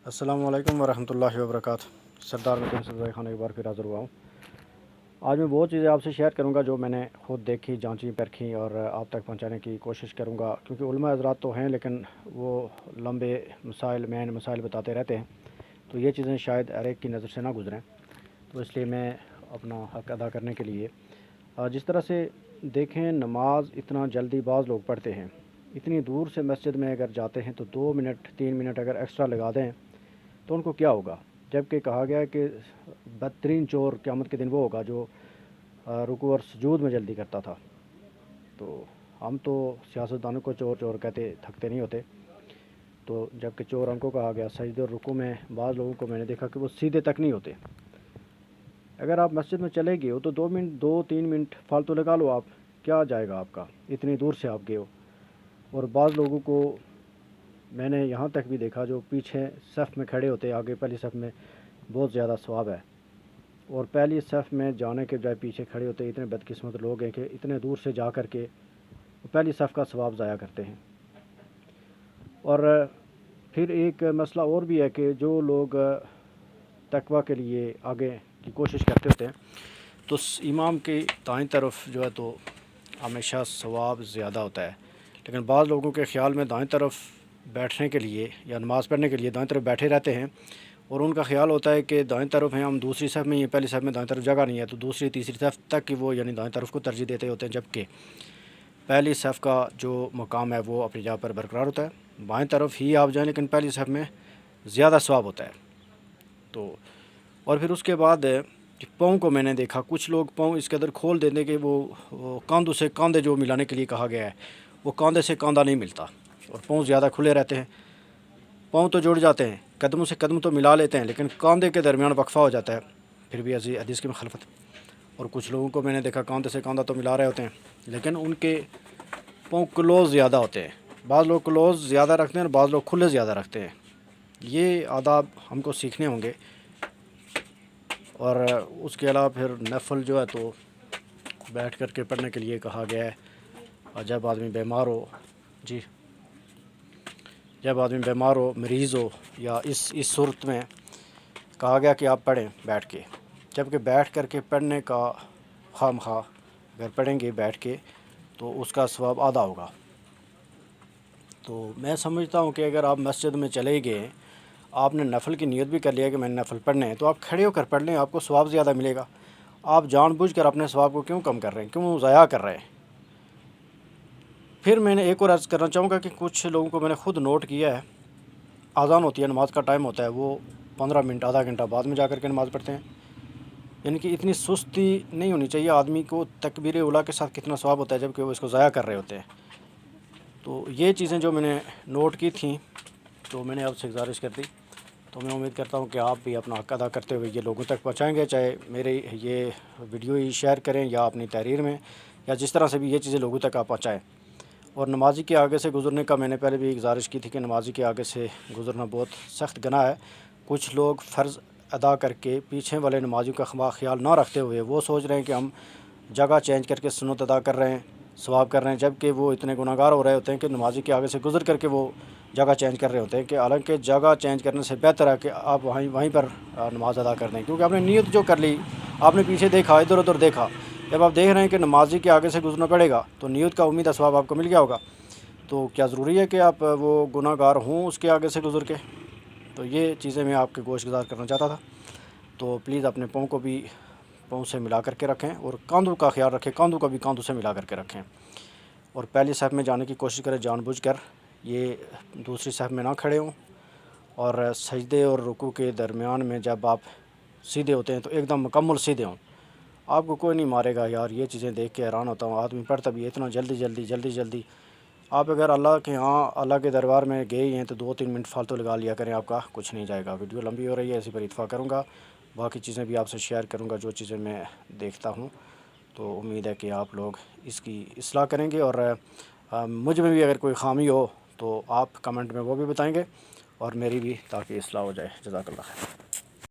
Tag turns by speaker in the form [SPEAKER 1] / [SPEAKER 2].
[SPEAKER 1] السلام علیکم ورحمۃ اللہ وبرکاتہ۔ سردار مکین سبزی خان ایک بار پھر حاضر ہوا ہوں۔ آج میں بہت چیزیں آپ سے شیئر کروں گا جو میں نے خود دیکھی، جانچی، پرکھی اور آپ تک پہنچانے کی کوشش کروں گا، کیونکہ علماء حضرات تو ہیں لیکن وہ لمبے مین مسائل بتاتے رہتے ہیں، تو یہ چیزیں شاید ہر ایک کی نظر سے نہ گزریں، تو اس لیے میں اپنا حق ادا کرنے کے لیے جس طرح سے دیکھیں نماز اتنا جلدی بعض لوگ پڑھتے ہیں، اتنی دور سے مسجد میں اگر جاتے ہیں تو 2 منٹ 3 منٹ اگر ایکسٹرا لگا دیں تو ان کو کیا ہوگا، جبکہ کہا گیا ہے کہ بدترین چور قیامت کے دن وہ ہوگا جو رکوع اور سجود میں جلدی کرتا تھا۔ تو ہم تو سیاستدانوں کو چور چور کہتے تھکتے نہیں ہوتے، تو جبکہ چور ہم کو کہا گیا، سجدے اور رکوع میں بعض لوگوں کو میں نے دیکھا کہ وہ سیدھے تک نہیں ہوتے۔ اگر آپ مسجد میں چلے گئے ہو تو 2 منٹ فالتو لگا لو، آپ کیا جائے گا آپ کا، اتنی دور سے آپ گئے ہو۔ اور بعض لوگوں کو میں نے یہاں تک بھی دیکھا جو پیچھے صف میں کھڑے ہوتے، آگے پہلی صف میں بہت زیادہ ثواب ہے، اور پہلی صف میں جانے کے بجائے پیچھے کھڑے ہوتے اتنے بدقسمت لوگ ہیں کہ اتنے دور سے جا کر کے پہلی صف کا ثواب ضائع کرتے ہیں۔ اور پھر ایک مسئلہ اور بھی ہے کہ جو لوگ تقویٰ کے لیے آگے کی کوشش کرتے ہوتے ہیں تو امام کی دائیں طرف جو ہے تو ہمیشہ ثواب زیادہ ہوتا ہے، لیکن بعض لوگوں کے خیال میں دائیں طرف بیٹھنے کے لیے یا نماز پڑھنے کے لیے دائیں طرف بیٹھے رہتے ہیں، اور ان کا خیال ہوتا ہے کہ دائیں طرف ہیں، ہم دوسری صف میں، یہ پہلی صف میں دائیں طرف جگہ نہیں ہے، تو دوسری تیسری صف تک کی وہ یعنی دائیں طرف کو ترجیح دیتے ہوتے ہیں، جبکہ پہلی صف کا جو مقام ہے وہ اپنی جگہ پر برقرار ہوتا ہے، بائیں طرف ہی آپ جائیں لیکن پہلی صف میں زیادہ ثواب ہوتا ہے۔ تو اور پھر اس کے بعد پاؤں کو میں نے دیکھا، کچھ لوگ پاؤں اس قدر کھول دیتے کہ وہ کاندھوں سے کاندھے جو ملانے کے لیے کہا گیا ہے وہ کاندھے سے کاندھا نہیں ملتا، اور پاؤں زیادہ کھلے رہتے ہیں، پاؤں تو جڑ جاتے ہیں، قدموں سے قدم تو ملا لیتے ہیں، لیکن کاندھے کے درمیان وقفہ ہو جاتا ہے، پھر بھی حدیث کی مخالفت۔ اور کچھ لوگوں کو میں نے دیکھا کاندھے سے کاندھا تو ملا رہے ہوتے ہیں لیکن ان کے پاؤں کلوز زیادہ ہوتے ہیں، بعض لوگ کلوز زیادہ رکھتے ہیں اور بعض لوگ کھلے زیادہ رکھتے ہیں۔ یہ آداب ہم کو سیکھنے ہوں گے۔ اور اس کے علاوہ پھر نفل جو ہے تو بیٹھ کر کے پڑھنے کے لیے کہا گیا ہے، اور جب آدمی بیمار ہو، جب آدمی بیمار ہو، مریض ہو، یا اس صورت میں کہا گیا کہ آپ پڑھیں بیٹھ کے، جبکہ بیٹھ کر کے پڑھنے کا خواہ اگر پڑھیں گے بیٹھ کے تو اس کا ثواب آدھا ہوگا۔ تو میں سمجھتا ہوں کہ اگر آپ مسجد میں چلے گئے، آپ نے نفل کی نیت بھی کر لیا کہ میں نے نفل پڑھنے ہیں، تو آپ کھڑے ہو کر پڑھ لیں، آپ کو ثواب زیادہ ملے گا۔ آپ جان بوجھ کر اپنے ثواب کو کیوں کم کر رہے ہیں، کیوں ضائع کر رہے ہیں؟ پھر میں نے ایک اور عرض کرنا چاہوں گا کہ کچھ لوگوں کو میں نے خود نوٹ کیا ہے، اذان ہوتی ہے، نماز کا ٹائم ہوتا ہے، وہ 15 منٹ آدھا گھنٹہ بعد میں جا کر کے نماز پڑھتے ہیں، یعنی کہ اتنی سستی نہیں ہونی چاہیے۔ آدمی کو تکبیر اولیٰ کے ساتھ کتنا ثواب ہوتا ہے جبکہ وہ اس کو ضائع کر رہے ہوتے ہیں۔ تو یہ چیزیں جو میں نے نوٹ کی تھیں تو میں نے آپ سے گزارش کر دی، تو میں امید کرتا ہوں کہ آپ بھی اپنا حق ادا کرتے ہوئے یہ لوگوں تک پہنچائیں گے، چاہے میرے یہ ویڈیو ہی شیئر کریں یا اپنی تحریر میں، یا جس طرح سے بھی یہ چیزیں لوگوں تک آپ پہنچائیں۔ اور نمازی کے آگے سے گزرنے کا میں نے پہلے بھی گزارش کی تھی کہ نمازی کے آگے سے گزرنا بہت سخت گناہ ہے۔ کچھ لوگ فرض ادا کر کے پیچھے والے نمازیوں کا خیال نہ رکھتے ہوئے وہ سوچ رہے ہیں کہ ہم جگہ چینج کر کے سنت ادا کر رہے ہیں، ثواب کر رہے ہیں، جبکہ وہ اتنے گناہ گار ہو رہے ہوتے ہیں کہ نمازی کے آگے سے گزر کر کے وہ جگہ چینج کر رہے ہوتے ہیں، کہ حالانکہ جگہ چینج کرنے سے بہتر ہے کہ آپ وہیں پر نماز ادا کر دیں، کیونکہ آپ نے نیت جو کر لی، آپ نے پیچھے دیکھا، ادھر ادھر دیکھا، جب آپ دیکھ رہے ہیں کہ نمازی کے آگے سے گزرنا پڑے گا تو نیت کا امید ثواب آپ کو مل گیا ہوگا، تو کیا ضروری ہے کہ آپ وہ گناہ گار ہوں اس کے آگے سے گزر کے؟ تو یہ چیزیں میں آپ کے گوش گزار کرنا چاہتا تھا۔ تو پلیز اپنے پاؤں کو بھی پاؤں سے ملا کر کے رکھیں، اور کاندھوں کا خیال رکھیں، کاندھوں کو بھی کاندھوں سے ملا کر کے رکھیں، اور پہلی صف میں جانے کی کوشش کریں جان بوجھ کر، یہ دوسری صف میں نہ کھڑے ہوں، اور سجدے اور رکوع کے درمیان میں جب آپ سیدھے ہوتے ہیں تو ایک دم مکمل سیدھے ہوں، آپ کو کوئی نہیں مارے گا۔ یار یہ چیزیں دیکھ کے حیران ہوتا ہوں، آدمی پڑھتا بھی اتنا جلدی۔ آپ اگر اللہ کے اللہ کے دربار میں گئے ہیں تو 2-3 منٹ فالتو لگا لیا کریں، آپ کا کچھ نہیں جائے گا۔ ویڈیو لمبی ہو رہی ہے، اسی پر اتفاق کروں گا، باقی چیزیں بھی آپ سے شیئر کروں گا جو چیزیں میں دیکھتا ہوں، تو امید ہے کہ آپ لوگ اس کی اصلاح کریں گے، اور مجھ میں بھی اگر کوئی خامی ہو تو آپ کمنٹ میں وہ بھی بتائیں گے، اور میری بھی، تاکہ اصلاح ہو جائے۔ جزاک اللہ خیر۔